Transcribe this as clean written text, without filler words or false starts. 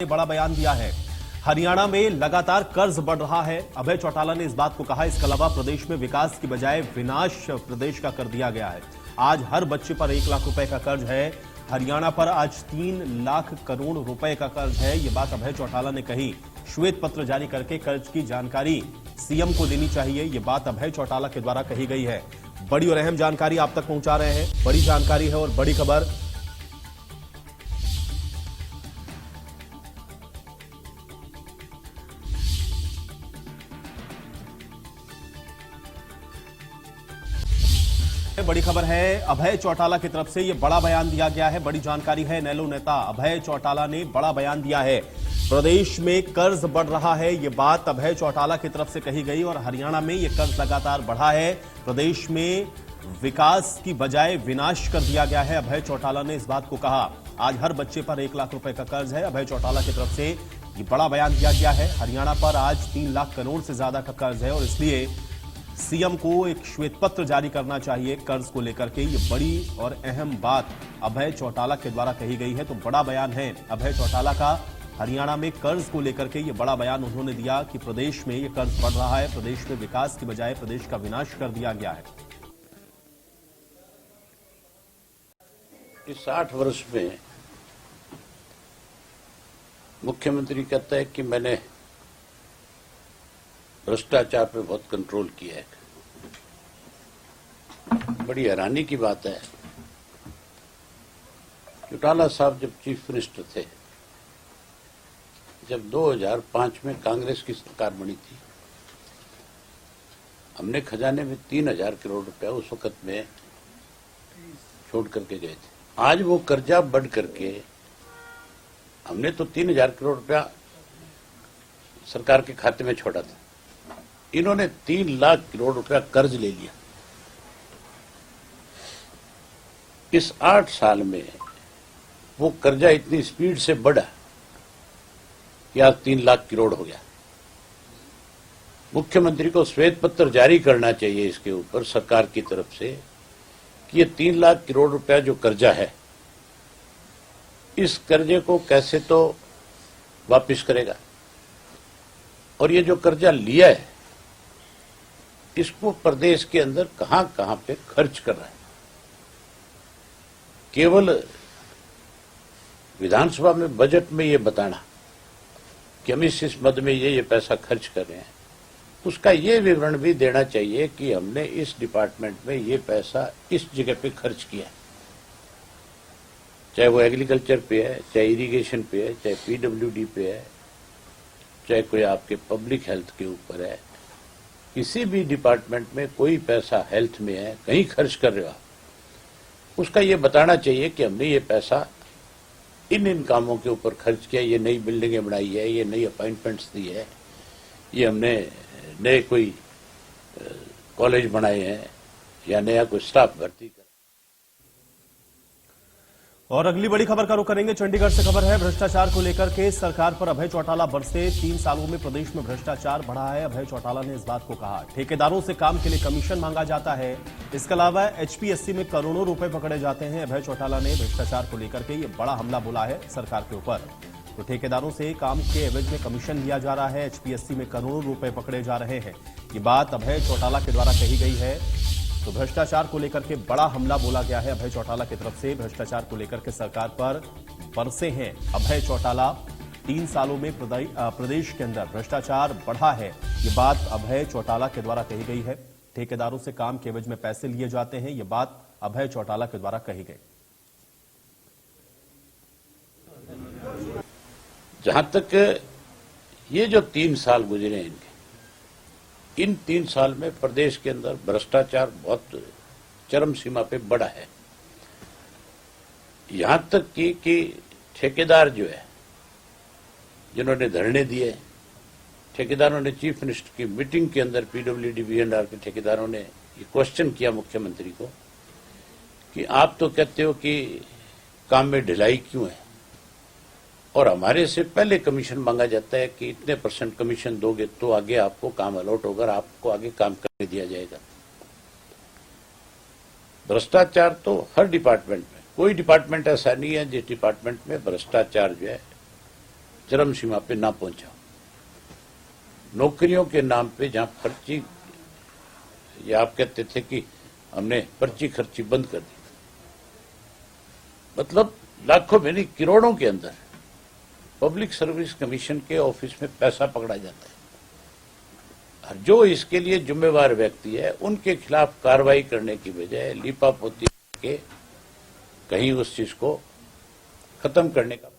बड़ा बयान दिया है। हरियाणा में लगातार कर्ज बढ़ रहा है। अभय चौटाला ने इस बात को कहा। इसके अलावा प्रदेश में विकास की बजाय विनाश प्रदेश का कर दिया गया है। आज हर बच्चे पर 1 लाख रुपए का कर्ज है। हरियाणा पर आज 3 लाख करोड़ रुपए का कर्ज है। ये बात अभय चौटाला ने कही। श्वेत पत्र जारी करके कर्ज की जानकारी सीएम को देनी चाहिए। ये बात अभय चौटाला के द्वारा कही गई है। बड़ी और अहम जानकारी आप तक पहुंचा रहे हैं। बड़ी जानकारी है और बड़ी खबर। बड़ी खबर है, अभय चौटाला की तरफ से यह बड़ा बयान दिया गया है। बड़ी जानकारी है, नेलो नेता अभय चौटाला ने बड़ा बयान दिया है। प्रदेश में कर्ज बढ़ रहा है, यह बात अभय चौटाला की तरफ से कही गई और हरियाणा में यह कर्ज लगातार बढ़ा है। प्रदेश में विकास की बजाय विनाश कर दिया गया है। अभय चौटाला ने इस बात को कहा। आज हर बच्चे पर 1 लाख रुपए का कर्ज है। अभय चौटाला की तरफ से यह बड़ा बयान दिया गया है। हरियाणा पर आज 3 लाख करोड़ से ज्यादा का कर्ज है और इसलिए सीएम को एक श्वेत पत्र जारी करना चाहिए कर्ज को लेकर के। ये बड़ी और अहम बात अभय चौटाला के द्वारा कही गई है। तो बड़ा बयान है अभय चौटाला का। हरियाणा में कर्ज को लेकर के ये बड़ा बयान उन्होंने दिया कि प्रदेश में ये कर्ज बढ़ रहा है। प्रदेश में विकास की बजाय प्रदेश का विनाश कर दिया गया है। इस 60 वर्ष में मुख्यमंत्री कहता है कि मैंने भ्रष्टाचार पे बहुत कंट्रोल किया है। बड़ी हैरानी की बात है, चौटाला साहब जब चीफ मिनिस्टर थे, जब 2005 में कांग्रेस की सरकार बनी थी, हमने खजाने में 3000 करोड़ रुपया उस वक्त में छोड़ करके गए थे। आज वो कर्जा बढ़ करके हमने तो 3000 करोड़ रुपया सरकार के खाते में छोड़ा था, इन्होंने 3 लाख करोड़ रुपया कर्ज ले लिया। इस 8 साल में वो कर्जा इतनी स्पीड से बढ़ा कि आज 3 लाख करोड़ हो गया। मुख्यमंत्री को श्वेत पत्र जारी करना चाहिए इसके ऊपर सरकार की तरफ से कि ये 3 लाख करोड़ रुपया जो कर्जा है, इस कर्जे को कैसे तो वापस करेगा और ये जो कर्जा लिया है इसको प्रदेश के अंदर कहां कहां पे खर्च कर रहा है। केवल विधानसभा में बजट में ये बताना कि हम इस मद में ये पैसा खर्च कर रहे हैं, उसका ये विवरण भी देना चाहिए कि हमने इस डिपार्टमेंट में ये पैसा इस जगह पे खर्च किया है, चाहे वो एग्रीकल्चर पे है, चाहे इरिगेशन पे है, चाहे पीडब्ल्यूडी पे है, चाहे कोई आपके पब्लिक हेल्थ के ऊपर है। किसी भी डिपार्टमेंट में कोई पैसा हेल्थ में है, कहीं खर्च कर रहे हो, उसका ये बताना चाहिए कि हमने ये पैसा इन कामों के ऊपर खर्च किया, ये नई बिल्डिंगें बनाई है, ये नई अपॉइंटमेंट्स दी है, ये हमने नए कोई कॉलेज बनाए हैं या नया कोई स्टाफ भर्ती कर। और अगली बड़ी खबर का रुख करेंगे। चंडीगढ़ से खबर है, भ्रष्टाचार को लेकर के सरकार पर अभय चौटाला बरसे। 3 सालों में प्रदेश में भ्रष्टाचार बढ़ा है। अभय चौटाला ने इस बात को कहा। ठेकेदारों से काम के लिए कमीशन मांगा जाता है। इसके अलावा एचपीएससी में करोड़ों रुपए पकड़े जाते हैं। अभय चौटाला ने भ्रष्टाचार को लेकर के ये बड़ा हमला बोला है सरकार के ऊपर। तो ठेकेदारों से काम के एवज में कमीशन लिया जा रहा है। एचपीएससी में करोड़ों रुपए पकड़े जा रहे हैं। ये बात अभय चौटाला के द्वारा कही गई है। तो भ्रष्टाचार को लेकर के बड़ा हमला बोला गया है अभय चौटाला की तरफ से। भ्रष्टाचार को लेकर के सरकार पर बरसे हैं अभय चौटाला। 3 सालों में प्रदेश के अंदर भ्रष्टाचार बढ़ा है, ये बात अभय चौटाला के द्वारा कही गई है। ठेकेदारों से काम के एवज में पैसे लिए जाते हैं, ये बात अभय चौटाला के द्वारा कही गई। जहां तक ये जो 3 साल गुजरे इनके, इन 3 साल में प्रदेश के अंदर भ्रष्टाचार बहुत चरम सीमा पे बढ़ा है। यहां तक कि ठेकेदार जो है, जिन्होंने धरने दिए, ठेकेदारों ने चीफ मिनिस्टर की मीटिंग के अंदर पीडब्ल्यूडी वी&आर के ठेकेदारों ने ये क्वेश्चन किया मुख्यमंत्री को कि आप तो कहते हो कि काम में ढिलाई क्यों है और हमारे से पहले कमीशन मांगा जाता है कि इतने % कमीशन दोगे तो आगे आपको काम अलॉट होगा, आपको आगे काम करने दिया जाएगा। भ्रष्टाचार तो हर डिपार्टमेंट में, कोई डिपार्टमेंट ऐसा नहीं है जिस डिपार्टमेंट में भ्रष्टाचार जो है चरम सीमा पे ना पहुंचा। नौकरियों के नाम पे जहां पर्ची, ये आप कहते थे कि हमने पर्ची खर्ची बंद कर दी, मतलब लाखों में नहीं करोड़ों के अंदर पब्लिक सर्विस कमीशन के ऑफिस में पैसा पकड़ा जाता है। और जो इसके लिए जिम्मेवार व्यक्ति है उनके खिलाफ कार्रवाई करने की बजाय लीपापोती के कहीं उस चीज को खत्म करने का